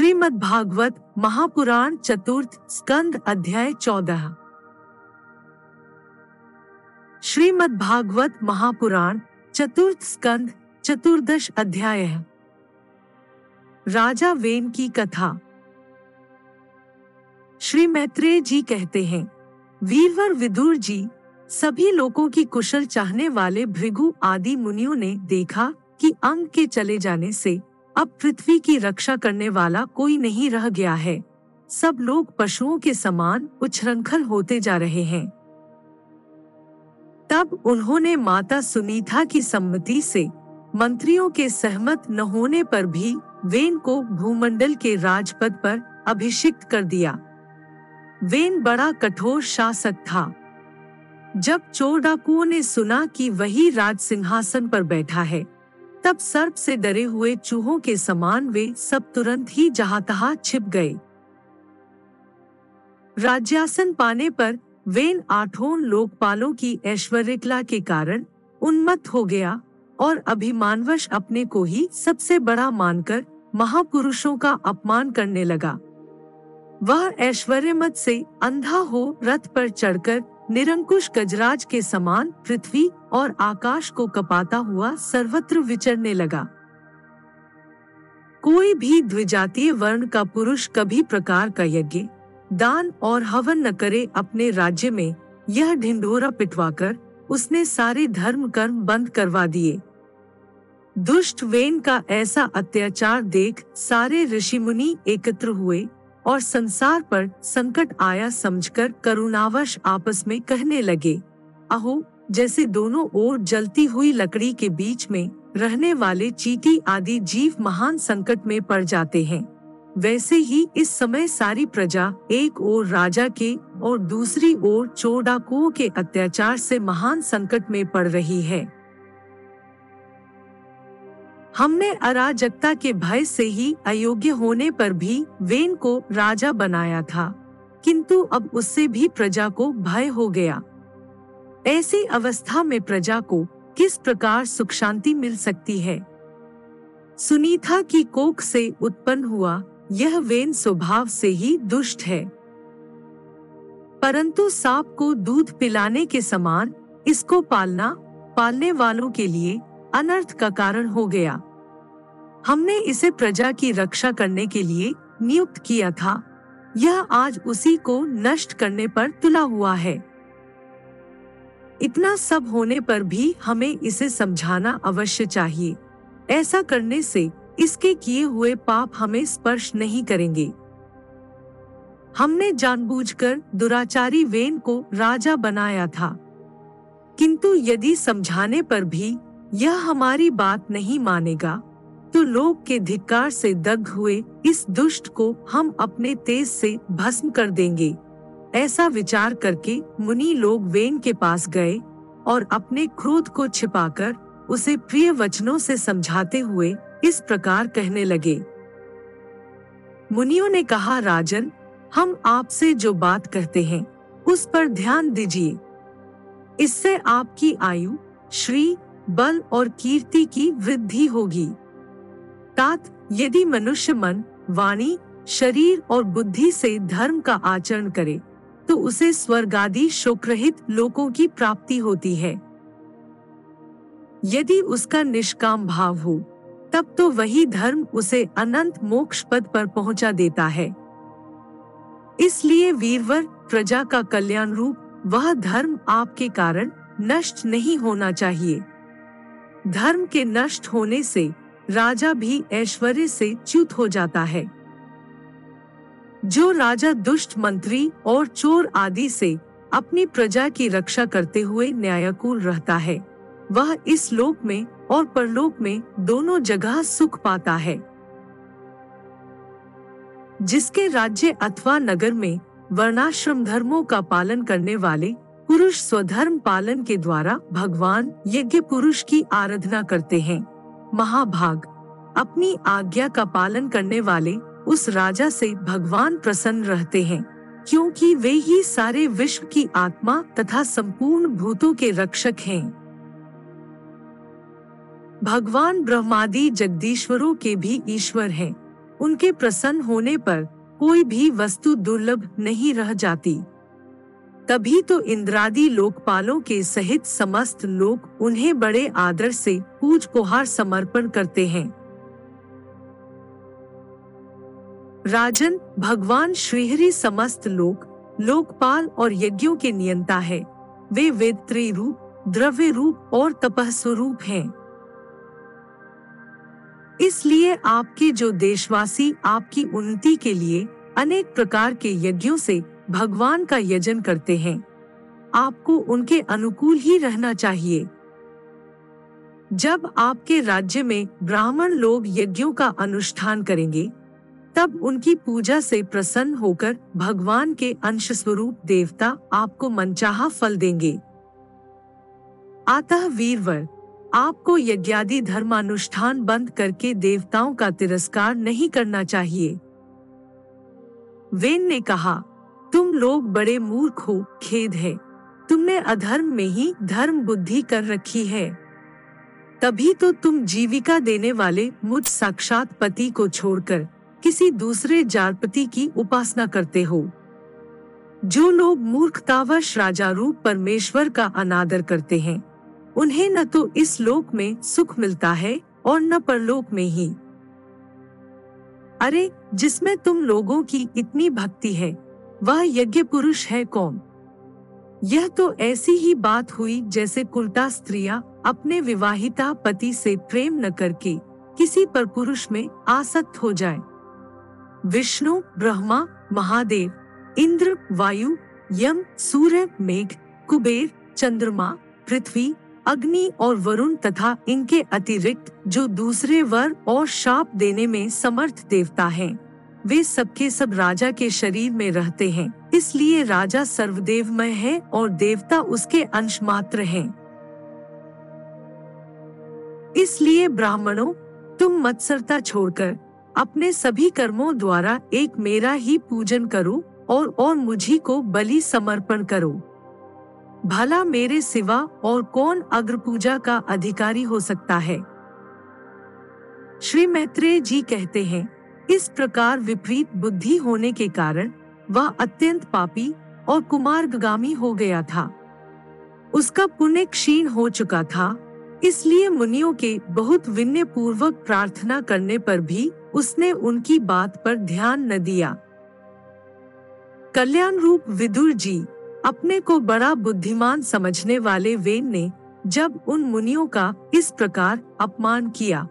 श्रीमद् भागवत महापुराण चतुर्थ स्कंद अध्याय 14। श्रीमद् भागवत महापुराण चतुर्थ स्कंद चतुर्दश अध्याय है। राजा वेन की कथा। श्री मैत्रेय जी कहते हैं, वीरवर विदुर जी, सभी लोगों की कुशल चाहने वाले भृगु आदि मुनियों ने देखा कि अंग के चले जाने से अब पृथ्वी की रक्षा करने वाला कोई नहीं रह गया है। सब लोग पशुओं के समान उच्छृंखल होते जा रहे हैं। तब उन्होंने माता सुनीता की सम्मति से मंत्रियों के सहमत न होने पर भी वेन को भूमंडल के राजपद पर अभिषिक्त कर दिया। वेन बड़ा कठोर शासक था। जब चोर डाकुओं ने सुना कि वही राज सिंहासन पर बैठा है, तब सर्प से डरे हुए चूहों के समान वे सब तुरंत ही जहां तहां छिप गए। राज्यासन पाने पर वेन आठों लोकपालों की ऐश्वर्यकला के कारण उन्मत्त हो गया और अभिमानवश अपने को ही सबसे बड़ा मानकर महापुरुषों का अपमान करने लगा। वह ऐश्वर्यमद से अंधा हो रथ पर चढ़कर निरंकुश गजराज के समान पृथ्वी और आकाश को कपाता हुआ सर्वत्र विचरने लगा। कोई भी द्विजातीय वर्ण का पुरुष कभी प्रकार का यज्ञ, दान और हवन न करे अपने राज्य में, यह ढिंढोरा पिटवाकर उसने सारे धर्म कर्म बंद करवा दिए। दुष्ट वेन का ऐसा अत्याचार देख सारे ऋषि मुनि एकत्र हुए और संसार पर संकट आया समझकर करुणावश आपस में कहने लगे, अहो, जैसे दोनों ओर जलती हुई लकड़ी के बीच में रहने वाले चींटी आदि जीव महान संकट में पड़ जाते हैं, वैसे ही इस समय सारी प्रजा एक ओर राजा के और दूसरी ओर चोर डाकुओं के अत्याचार से महान संकट में पड़ रही है। हमने अराजकता के भय से ही अयोग्य होने पर भी वेन को राजा बनाया था, किंतु अब उससे भी प्रजा को भय हो गया। ऐसी अवस्था में प्रजा को किस प्रकार सुख शांति मिल सकती है। सुनीता की कोख से उत्पन्न हुआ यह वेन स्वभाव से ही दुष्ट है, परंतु सांप को दूध पिलाने के समान इसको पालने वालों के लिए अनर्थ का कारण हो गया। हमने इसे प्रजा की रक्षा करने के लिए नियुक्त किया था, यह आज उसी को नष्ट करने पर तुला हुआ है। इतना सब होने पर भी हमें इसे समझाना अवश्य चाहिए। ऐसा करने से इसके किए हुए पाप हमें स्पर्श नहीं करेंगे। हमने जानबूझकर दुराचारी वेन को राजा बनाया था, किंतु यदि समझाने पर भी यह हमारी बात नहीं मानेगा, तो लोक के धिक्कार से दग्ध हुए इस दुष्ट को हम अपने तेज से भस्म कर देंगे। ऐसा विचार करके मुनि लोग वेन के पास गए और अपने क्रोध को छिपाकर उसे प्रिय वचनों से समझाते हुए इस प्रकार कहने लगे। मुनियों ने कहा, राजन, हम आपसे जो बात कहते हैं उस पर ध्यान दीजिए। इससे आपकी आयु, श्री, बल और कीर्ति की वृद्धि होगी। तात, यदि मनुष्य मन, वाणी, शरीर और बुद्धि से धर्म का आचरण करे तो उसे स्वर्ग आदि शोकरहित लोकों की प्राप्ति होती है। यदि उसका निष्काम भाव हो, तब तो वही धर्म उसे अनंत मोक्ष पद पर पहुंचा देता है। इसलिए वीरवर, प्रजा का कल्याण रूप वह धर्म आपके कारण नष्ट नहीं होना चाहिए। धर्म के नष्ट होने से राजा भी ऐश्वर्य से च्युत हो जाता है। जो राजा दुष्ट मंत्री और चोर आदि से अपनी प्रजा की रक्षा करते हुए न्यायकुल रहता है, वह इस लोक में और परलोक में दोनों जगह सुख पाता है। जिसके राज्य अथवा नगर में वर्णाश्रम धर्मों का पालन करने वाले पुरुष स्वधर्म पालन के द्वारा भगवान यज्ञ पुरुष की आराधना करते हैं, महाभाग, अपनी आज्ञा का पालन करने वाले उस राजा से भगवान प्रसन्न रहते हैं, क्योंकि वे ही सारे विश्व की आत्मा तथा संपूर्ण भूतों के रक्षक हैं। भगवान ब्रह्मादि जगदीश्वरों के भी ईश्वर हैं, उनके प्रसन्न होने पर कोई भी वस्तु दुर्लभ नहीं रह जाती। तभी तो इंद्रादि लोकपालों के सहित समस्त लोग उन्हें बड़े आदर से पूज पुहार समर्पण करते हैं। राजन, भगवान श्रीहरि समस्त लोकपाल और यज्ञों के नियंता है। वे वेदत्रयी रूप, द्रव्य रूप और तपः स्वरूप हैं। इसलिए आपके जो देशवासी आपकी उन्नति के लिए अनेक प्रकार के यज्ञों से भगवान का यजन करते हैं, आपको उनके अनुकूल ही रहना चाहिए। जब आपके राज्य में ब्राह्मण लोग यज्ञों का अनुष्ठान करेंगे, तब उनकी पूजा से प्रसन्न होकर भगवान के अंश स्वरूप देवता आपको मनचाहा फल देंगे। अतः वीरवर, आपको यज्ञादि धर्मानुष्ठान बंद करके देवताओं का तिरस्कार नहीं करना चाहिए। वेन ने कहा, तुम लोग बड़े मूर्ख हो, खेद है। तुमने अधर्म में ही धर्म बुद्धि कर रखी है। तभी तो तुम जीविका देने वाले मुझ साक्षात पति को छोड़कर किसी दूसरे जारपति की उपासना करते हो। जो लोग मूर्खतावश राजा रूप परमेश्वर का अनादर करते हैं, उन्हें न तो इस लोक में सुख मिलता है और न परलोक में ही। अरे, जिसमें तुम लोगों की इतनी भक्ति है, वह यज्ञ पुरुष है कौन? यह तो ऐसी ही बात हुई जैसे कुलटा स्त्रियां अपने विवाहिता पति से प्रेम न करके किसी पर पुरुष में आसक्त हो जाए। विष्णु, ब्रह्मा, महादेव, इंद्र, वायु, यम, सूर्य, मेघ, कुबेर, चंद्रमा, पृथ्वी, अग्नि और वरुण तथा इनके अतिरिक्त जो दूसरे वर और शाप देने में समर्थ देवता हैं, वे सबके सब राजा के शरीर में रहते हैं। इसलिए राजा सर्वदेवमय है और देवता उसके अंश मात्र हैं। इसलिए ब्राह्मणों, तुम मत्सरता छोड़कर अपने सभी कर्मों द्वारा एक मेरा ही पूजन करो और मुझी को बलि समर्पण करो। भला मेरे सिवा और कौन अग्र पूजा का अधिकारी हो सकता है? श्री मैत्रेय जी कहते हैं, इस प्रकार विपरीत बुद्धि होने के कारण वह अत्यंत पापी और कुमार्गगामी हो गया था। उसका पुण्य क्षीण हो चुका था। इसलिए मुनियों के बहुत विनय पूर्वक प्रार्थना करने पर भी उसने उनकी बात पर ध्यान न दिया। कल्याण रूप विदुर जी, अपने को बड़ा बुद्धिमान समझने वाले वेन ने जब उन मुनियों का इस प्रकार अपमान किया,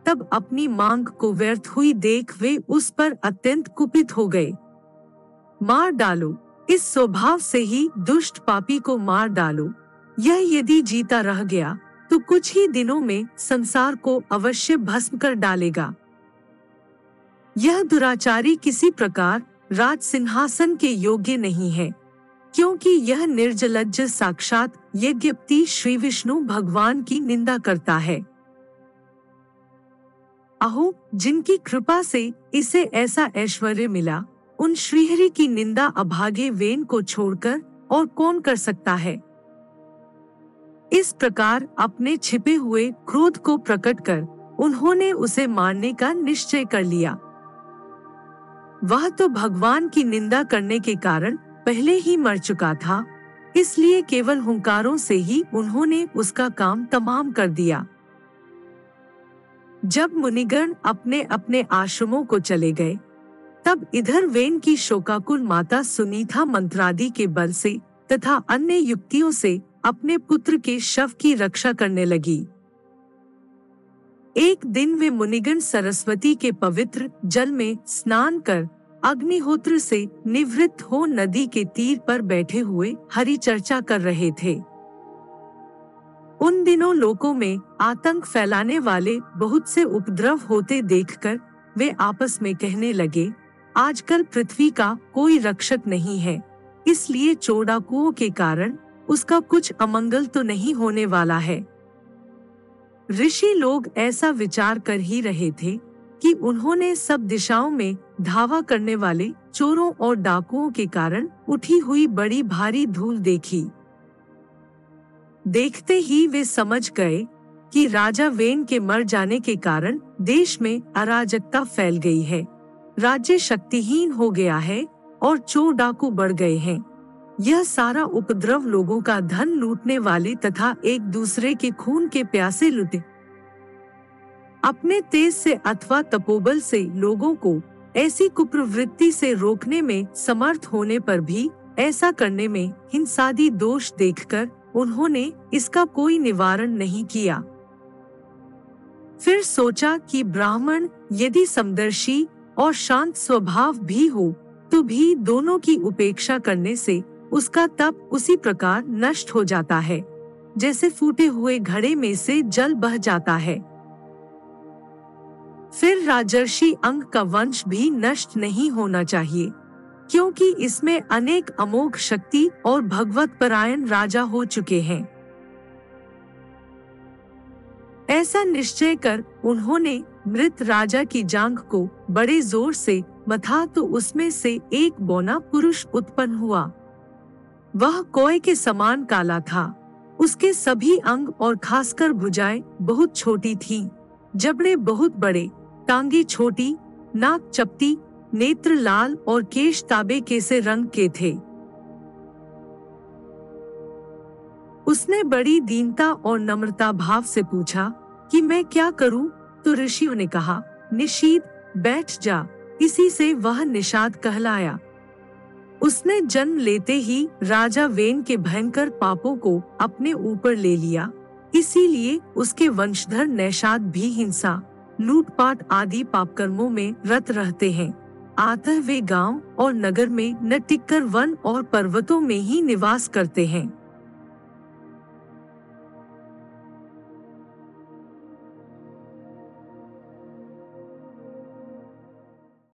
तब अपनी मांग को व्यर्थ हुई देख वे उस पर अत्यंत कुपित हो गए। मार डालो, इस स्वभाव से ही दुष्ट पापी को मार डालो। यह यदि जीता रह गया तो कुछ ही दिनों में संसार को अवश्य भस्म कर डालेगा। यह दुराचारी किसी प्रकार राज सिंहासन के योग्य नहीं है, क्योंकि यह निर्जलज्ज साक्षात यज्ञपति श्री विष्णु भगवान की निंदा करता है। अहो, जिनकी कृपा से इसे ऐसा ऐश्वर्य मिला, उन श्रीहरि की निंदा अभागे वेन को छोड़कर और कौन कर सकता है? इस प्रकार अपने छिपे हुए क्रोध को प्रकट कर उन्होंने उसे मारने का निश्चय कर लिया। वह तो भगवान की निंदा करने के कारण पहले ही मर चुका था, इसलिए केवल हुंकारों से ही उन्होंने उसका काम तमाम कर दिया। जब मुनिगण अपने अपने आश्रमों को चले गए, तब इधर वेन की शोकाकुल माता सुनीता मंत्रादि के बल से तथा अन्य युक्तियों से अपने पुत्र के शव की रक्षा करने लगी। एक दिन वे मुनिगण सरस्वती के पवित्र जल में स्नान कर अग्निहोत्र से निवृत्त हो नदी के तीर पर बैठे हुए हरि चर्चा कर रहे थे। उन दिनों लोगों में आतंक फैलाने वाले बहुत से उपद्रव होते देखकर वे आपस में कहने लगे, आजकल पृथ्वी का कोई रक्षक नहीं है, इसलिए चोडाकुओं के कारण उसका कुछ अमंगल तो नहीं होने वाला है। ऋषि लोग ऐसा विचार कर ही रहे थे कि उन्होंने सब दिशाओं में धावा करने वाले चोरों और डाकुओं के कारण उठी हुई बड़ी भारी धूल देखी। देखते ही वे समझ गए कि राजा वेन के मर जाने के कारण देश में अराजकता फैल गई है राज्य शक्तिहीन हो गया है और चोर डाकू बढ़ गए हैं। यह सारा उपद्रव लोगों का धन लूटने वाले तथा एक दूसरे के खून के प्यासे लुटे। अपने तेज से अथवा तपोबल से लोगों को ऐसी कुप्रवृत्ति से रोकने में समर्थ होने पर भी ऐसा करने में हिंसादी दोष देखकर उन्होंने इसका कोई निवारण नहीं किया। फिर सोचा कि ब्राह्मण यदि समदर्शी और शांत स्वभाव भी हो तो भी दोनों की उपेक्षा करने से उसका तप उसी प्रकार नष्ट हो जाता है जैसे फूटे हुए घड़े में से जल बह जाता है। फिर राजर्षि अंग का वंश भी नष्ट नहीं होना चाहिए, क्योंकि इसमें अनेक अमोघ शक्ति और भगवत परायण राजा हो चुके हैं। ऐसा निश्चय कर उन्होंने मृत राजा की जांघ को बड़े जोर से मथा तो उसमें से एक बौना पुरुष उत्पन्न हुआ। वह कोय के समान काला था। उसके सभी अंग और खासकर भुजाएं बहुत छोटी थीं, जबड़े बहुत बड़े, टांगे छोटी, नाक चपटी, नेत्र लाल और केश तांबे के से रंग के थे। उसने बड़ी दीनता और नम्रता भाव से पूछा कि मैं क्या करूं? तो ऋषियों ने कहा, निशीद बैठ जा। इसी से वह निषाद कहलाया। उसने जन्म लेते ही राजा वेन के भयंकर पापों को अपने ऊपर ले लिया, इसीलिए उसके वंशधर नैषाद भी हिंसा, लूटपाट आदि पापकर्मों में रत रहते हैं। अतः वे गांव और नगर में न टिककर वन और पर्वतों में ही निवास करते हैं।